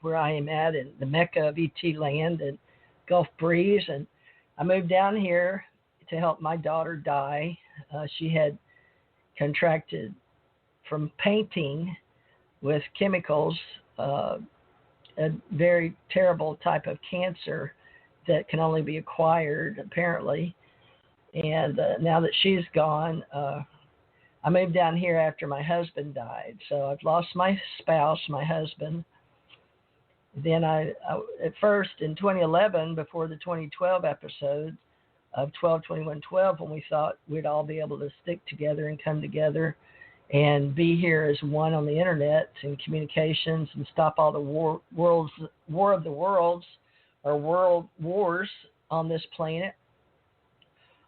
where I am at in the Mecca of ET land and Gulf Breeze. And I moved down here to help my daughter die. She had contracted from painting with chemicals a very terrible type of cancer that can only be acquired, apparently. And now that she's gone, I moved down here after my husband died. So I've lost my spouse, my husband. Then I at first in 2011, before the 2012 episode of 12/21/12, when we thought we'd all be able to stick together and come together and be here as one on the internet and communications and stop all the war of the worlds or world wars on this planet.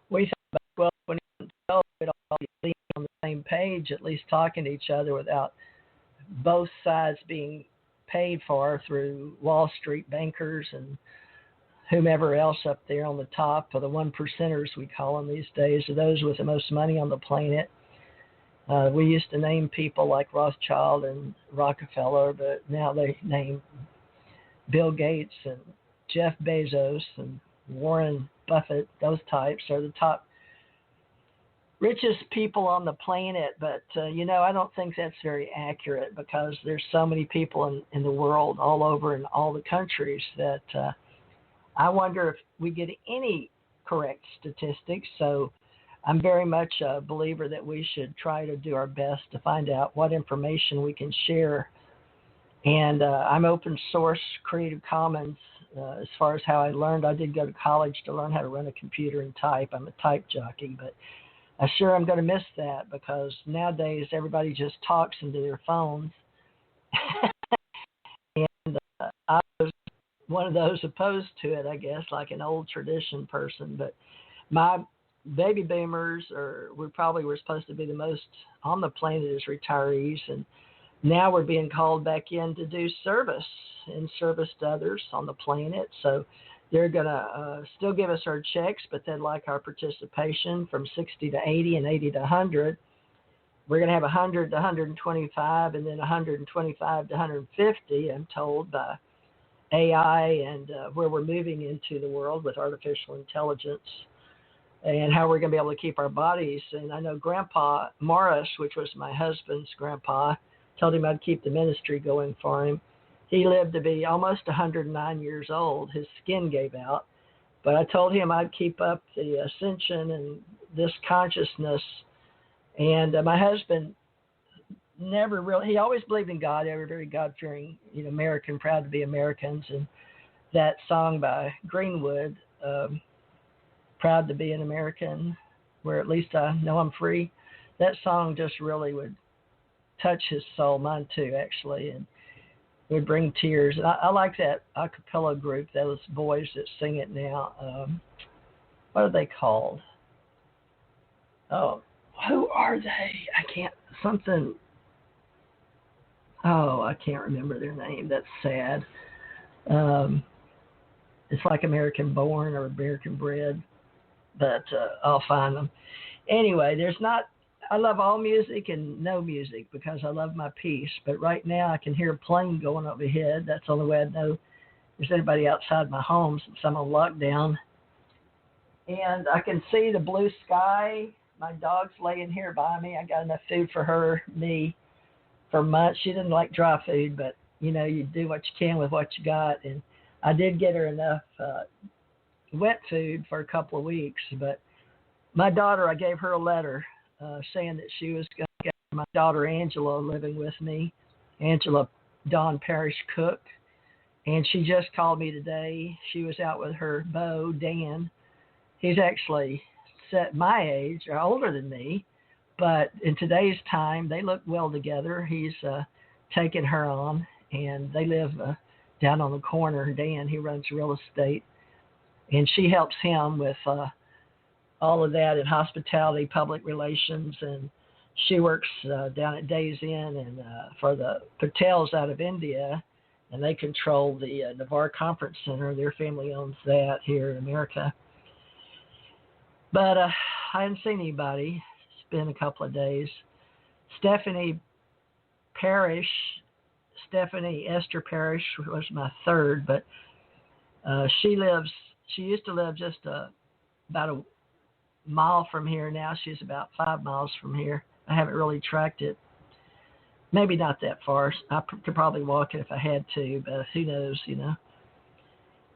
We thought about 12/21/12 we'd all be on the same page, at least talking to each other without both sides being paid for through Wall Street bankers and whomever else up there on the top, or the one percenters we call them these days, are those with the most money on the planet. We used to name people like Rothschild and Rockefeller, but now they name Bill Gates and Jeff Bezos and Warren Buffett. Those types are the top richest people on the planet. But, I don't think that's very accurate, because there's so many people in the world, all over in all the countries, that I wonder if we get any correct statistics. So I'm very much a believer that we should try to do our best to find out what information we can share. And I'm open source, Creative Commons, as far as how I learned. I did go to college to learn how to run a computer and type. I'm a type jockey, but I sure am going to miss that, because nowadays everybody just talks into their phones. And I was one of those opposed to it, I guess, like an old tradition person. But my baby boomers we're supposed to be the most on the planet as retirees, and now we're being called back in to do service to others on the planet. So they're going to still give us our checks, but they'd like our participation from 60 to 80 and 80 to 100. We're going to have 100 to 125 and then 125 to 150, I'm told, by AI and where we're moving into the world with artificial intelligence, and how we're going to be able to keep our bodies. And I know Grandpa Morris, which was my husband's grandpa, told him I'd keep the ministry going for him. He lived to be almost 109 years old. His skin gave out. But I told him I'd keep up the ascension and this consciousness. And my husband he always believed in God, very God-fearing, American, proud to be Americans. And that song by Greenwood, Proud to be an American, where at least I know I'm free, that song just really would touch his soul, mine too, actually, and would bring tears. And I like that a cappella group, those boys that sing it now. What are they called? Oh, who are they? I can't remember their name. That's sad. It's like American Born or American Bred, but I'll find them. Anyway, I love all music and no music, because I love my peace. But right now I can hear a plane going overhead. That's the only way I know there's anybody outside my home, since I'm on lockdown. And I can see the blue sky. My dog's laying here by me. I got enough food for me for months. She didn't like dry food, but you do what you can with what you got. And I did get her enough wet food for a couple of weeks. But my daughter, I gave her a letter saying that she was going to get my daughter Angela living with me, Angela Dawn Parrish Cook. And she just called me today. She was out with her beau, Dan. He's actually set my age, or older than me, but in today's time, they look well together. He's taken her on, and they live down on the corner. Dan, he runs real estate, and she helps him with all of that in hospitality, public relations, and she works down at Days Inn and for the Patels out of India, and they control the Navarre Conference Center. Their family owns that here in America. But I hadn't seen anybody. It's been a couple of days. Stephanie Parrish Stephanie Esther Parrish was my third, but she used to live just about a mile from here. Now she's about 5 miles from here. I haven't really tracked it. Maybe not that far. I could probably walk it if I had to, but who knows,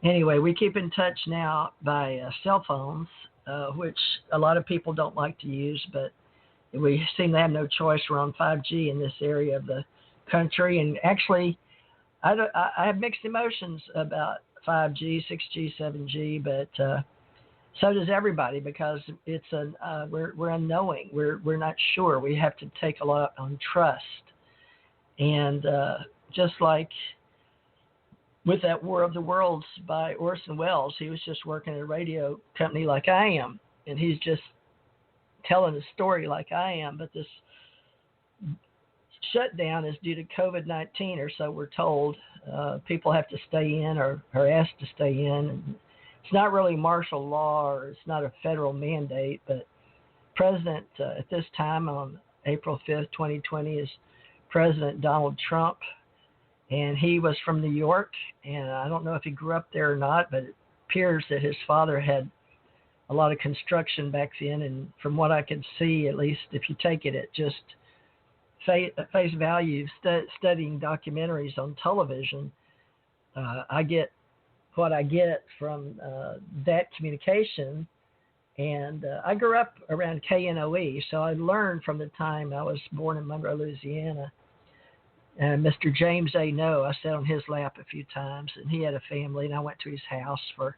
Anyway, we keep in touch now by cell phones, which a lot of people don't like to use, but we seem to have no choice. We're on 5G in this area of the country, and actually, I have mixed emotions about 5G, 6G, 7G, but so does everybody, because it's we're unknowing. We're not sure. We have to take a lot on trust, and just like with that War of the Worlds by Orson Welles, he was just working at a radio company like I am, and he's just telling a story like I am. But this shutdown is due to COVID-19, or so we're told. People have to stay in or are asked to stay in. And it's not really martial law, or it's not a federal mandate, but President at this time on April 5th, 2020 is President Donald Trump. And he was from New York, and I don't know if he grew up there or not, but it appears that his father had a lot of construction back then. And from what I can see, at least if you take it at just face value, studying documentaries on television, I get what I get from that communication. And I grew up around KNOE, so I learned from the time I was born in Monroe, Louisiana. Mr. James A. No, I sat on his lap a few times, and he had a family, and I went to his house for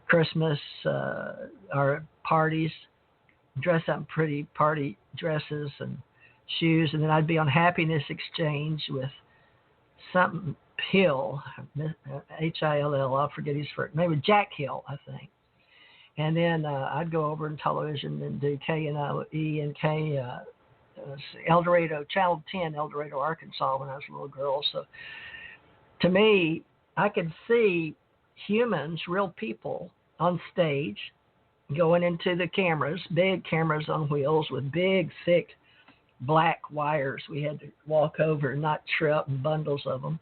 Christmas or parties, dress up in pretty party dresses and shoes, and then I'd be on Happiness Exchange with something Hill, Hill, I forget his first, maybe Jack Hill, I think. And then I'd go over in television and do KNOE and El Dorado, Channel 10, El Dorado, Arkansas, when I was a little girl. So to me, I could see humans, real people, on stage going into the cameras, big cameras on wheels with big, thick, black wires we had to walk over and not trip, and bundles of them.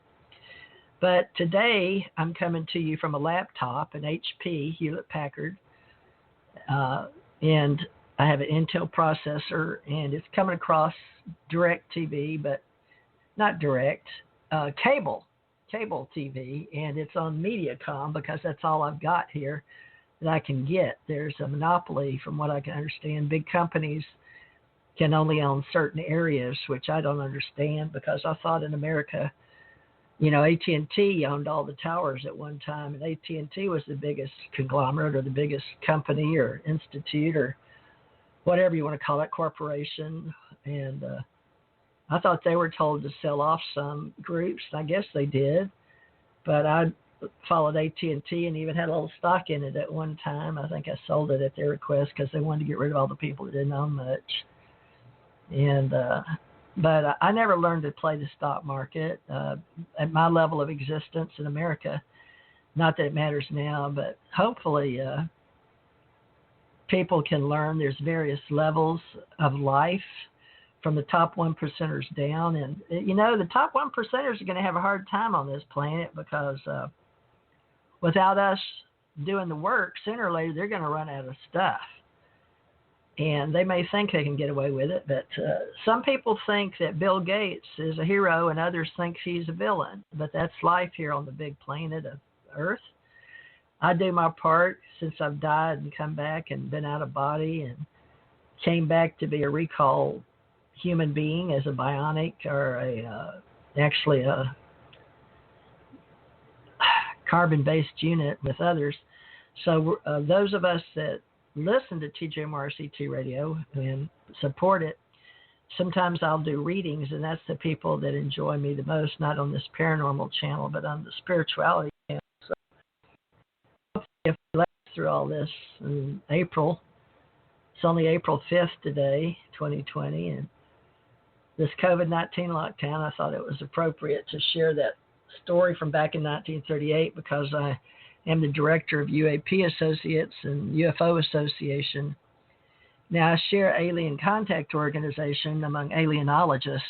But today, I'm coming to you from a laptop, an HP, Hewlett-Packard, and I have an Intel processor, and it's coming across direct TV, but not direct, cable TV, and it's on Mediacom, because that's all I've got here that I can get. There's a monopoly, from what I can understand. Big companies can only own certain areas, which I don't understand, because I thought in America, AT&T owned all the towers at one time, and AT&T was the biggest conglomerate or the biggest company or institute or whatever you want to call it, corporation. And I thought they were told to sell off some groups. I guess they did, but I followed AT&T and even had a little stock in it at one time. I think I sold it at their request, because they wanted to get rid of all the people that didn't own much. And but I never learned to play the stock market at my level of existence in America. Not that it matters now, but hopefully people can learn. There's various levels of life, from the top 1%ers down. And, the top 1%ers are going to have a hard time on this planet, because without us doing the work, sooner or later, they're going to run out of stuff. And they may think they can get away with it, but some people think that Bill Gates is a hero and others think he's a villain. But that's life here on the big planet of Earth. I do my part since I've died and come back and been out of body and came back to be a recall human being as a bionic, or actually a carbon-based unit with others. So those of us that listen to TJMRCT Radio and support it, sometimes I'll do readings, and that's the people that enjoy me the most, not on this paranormal channel, but on the spirituality channel. So if we last through all this in April, it's only April 5th today, 2020, and this COVID-19 lockdown, I thought it was appropriate to share that story from back in 1938, because I am the director of UAP Associates and UFO Association. Now, I share Alien Contact Organization among alienologists,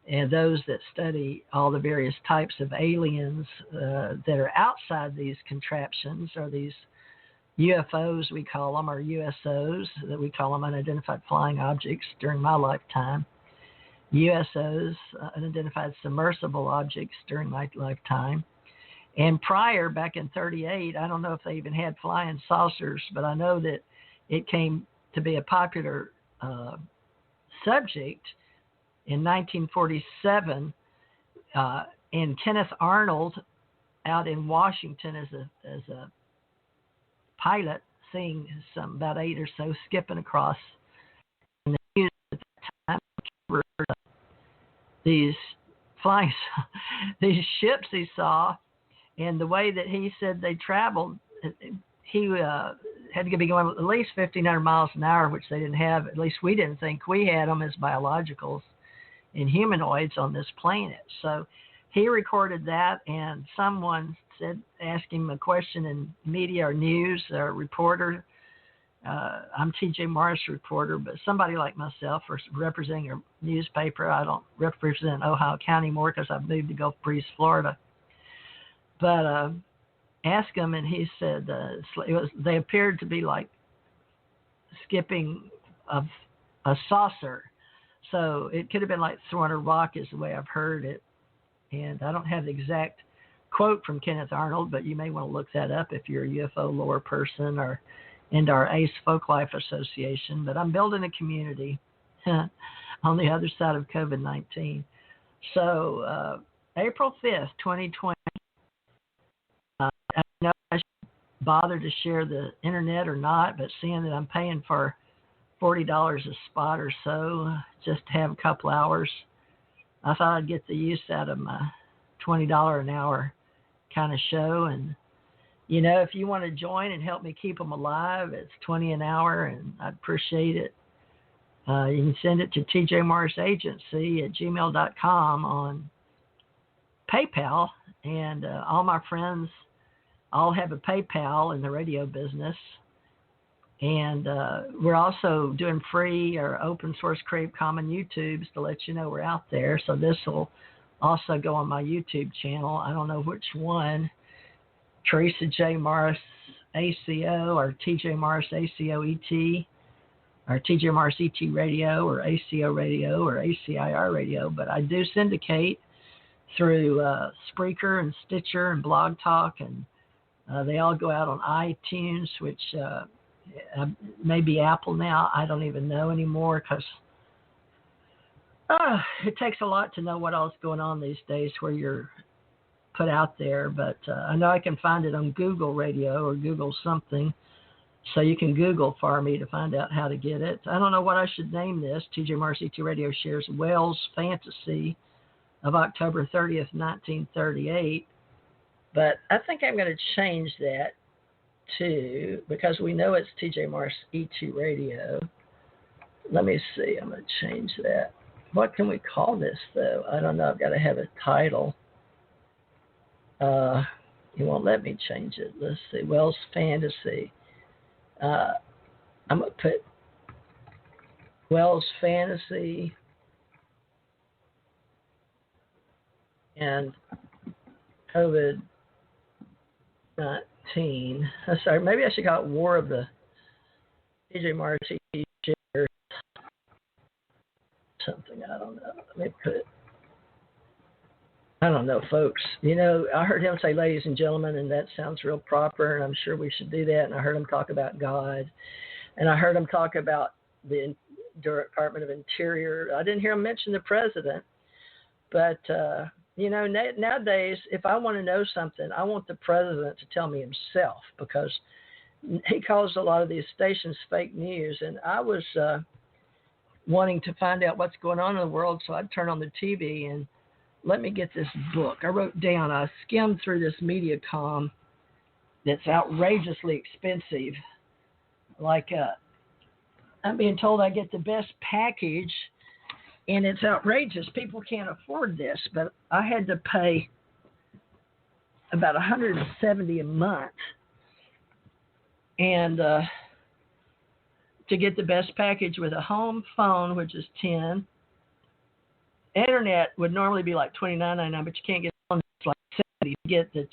and those that study all the various types of aliens that are outside these contraptions, or these UFOs we call them, or USOs that we call them, unidentified flying objects during my lifetime. USOs, unidentified submersible objects during my lifetime. And prior, back in 1938, I don't know if they even had flying saucers, but I know that it came to be a popular subject in 1947, and Kenneth Arnold out in Washington as a pilot, seeing about 8 or so skipping across in the news at that time, these flying, these ships he saw, and the way that he said they traveled, he had to be going at least 1,500 miles an hour, which they didn't have. At least we didn't think we had them as biologicals and humanoids on this planet. So he recorded that, and someone asked him a question in media or news, or reporter. I'm T.J. Morris reporter, but somebody like myself, or representing a newspaper. I don't represent Ohio County more because I've moved to Gulf Breeze, Florida. But asked him, and he said they appeared to be like skipping of a saucer. So it could have been like throwing a rock, is the way I've heard it. And I don't have the exact quote from Kenneth Arnold, but you may want to look that up if you're a UFO lore person or into our ACE Folklife Association. But I'm building a community on the other side of COVID-19. So April 5th, 2020, I know I should bother to share the internet or not, but seeing that I'm paying for $40 a spot or so just to have a couple hours, I thought I'd get the use out of my $20 an hour kind of show. And, you know, if you want to join and help me keep them alive, it's $20 an hour, and I'd appreciate it. You can send it to tjmorrisagency@gmail.com on PayPal. And all my friends all have a PayPal in the radio business. And we're also doing free or open source Creative Commons YouTubes to let you know we're out there. So this will also go on my YouTube channel. I don't know which one, Teresa J. Morris ACO, or TJ Morris ACO ET, or TJ Morris ET Radio, or ACO Radio, or ACIR Radio. But I do syndicate through Spreaker and Stitcher and Blog Talk, and they all go out on iTunes, which maybe Apple now. I don't even know anymore, because it takes a lot to know what else is going on these days where you're put out there. But I know I can find it on Google Radio or Google something. So you can Google for me to find out how to get it. I don't know what I should name this. TJ Morris ET Radio shares Wells Fantasy of October 30th, 1938. But I think I'm going to change that to, because we know it's TJ Morris ET Radio. Let me see. I'm going to change that. What can we call this, though? I don't know. I've got to have a title. He won't let me change it. Let's see. Wells Fantasy. I'm going to put Wells Fantasy and COVID-19. I'm sorry, maybe I should call it War of the TJ Morris shares something. I don't know. Let me put it. I don't know, folks. You know, I heard him say ladies and gentlemen, and that sounds real proper, and I'm sure we should do that. And I heard him talk about God, and I heard him talk about the Department of Interior. I didn't hear him mention the president, but you know, nowadays, if I want to know something, I want the president to tell me himself, because he calls a lot of these stations fake news. And I was wanting to find out what's going on in the world, so I'd turn on the TV and let me get this book. I wrote down, I skimmed through this MediaCom that's outrageously expensive. Like, I'm being told I get the best package, and it's outrageous. People can't afford this, but I had to pay about $170 a month, and to get the best package with a home phone, which is $10, internet would normally be like $29.99, but you can't get on. It's like $70 to get the